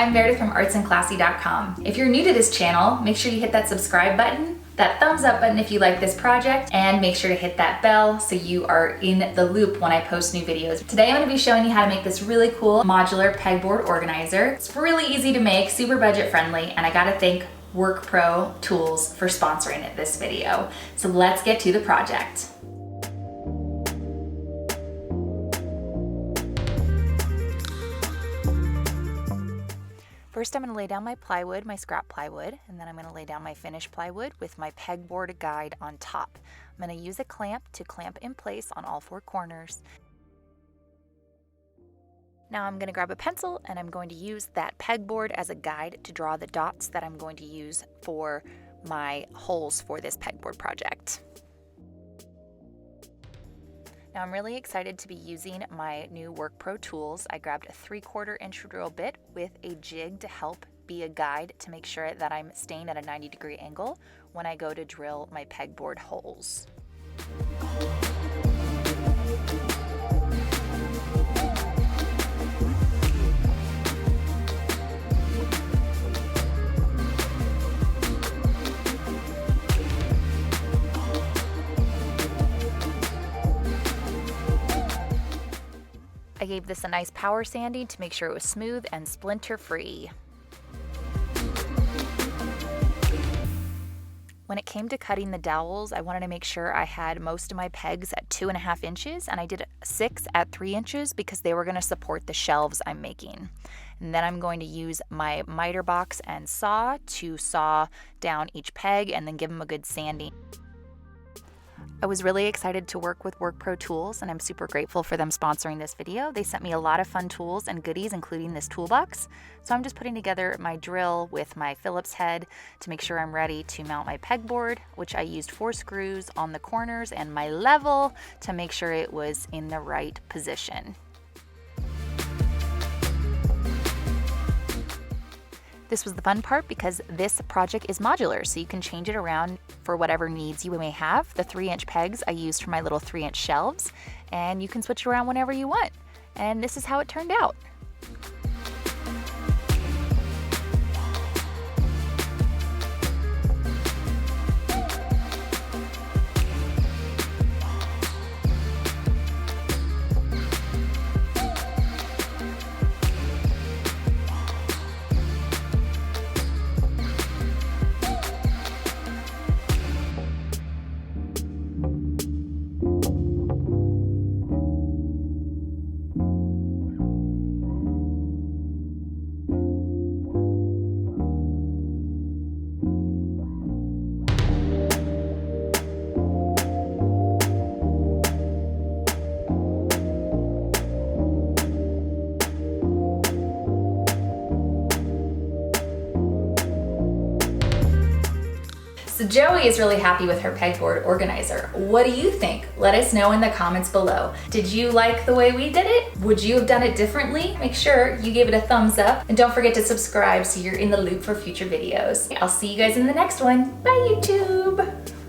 I'm Meredith from artsandclassy.com. If you're new to this channel, make sure you hit that subscribe button, that thumbs up button if you like this project, and make sure to hit that bell so you are in the loop when I post new videos. Today I'm going to be showing you how to make this really cool modular pegboard organizer. It's really easy to make, super budget friendly, and I gotta thank WorkPro Tools for sponsoring this video. So let's get to the project. First, I'm going to lay down my plywood, my scrap plywood, and then I'm going to lay down my finished plywood with my pegboard guide on top. I'm going to use a clamp to clamp in place on all four corners. Now I'm going to grab a pencil and I'm going to use that pegboard as a guide to draw the dots that I'm going to use for my holes for this pegboard project. Now I'm really excited to be using my new WorkPro tools. I grabbed a 3/4 inch drill bit with a jig to help be a guide to make sure that I'm staying at a 90-degree angle when I go to drill my pegboard holes. I gave this a nice power sanding to make sure it was smooth and splinter free. When it came to cutting the dowels, I wanted to make sure I had most of my pegs at 2.5 inches, and I did 6 at 3 inches because they were going to support the shelves I'm making. And then I'm going to use my miter box and saw to saw down each peg and then give them a good sanding. I was really excited to work with WorkPro Tools, and I'm super grateful for them sponsoring this video. They sent me a lot of fun tools and goodies, including this toolbox. So I'm just putting together my drill with my Phillips head to make sure I'm ready to mount my pegboard, which I used 4 screws on the corners, and my level to make sure it was in the right position. This was the fun part because this project is modular, so you can change it around for whatever needs you may have. The 3-inch pegs I used for my little 3-inch shelves, and you can switch it around whenever you want. And this is how it turned out. So Joey is really happy with her pegboard organizer. What do you think? Let us know in the comments below. Did you like the way we did it? Would you have done it differently? Make sure you give it a thumbs up and don't forget to subscribe so you're in the loop for future videos. I'll see you guys in the next one. Bye, YouTube.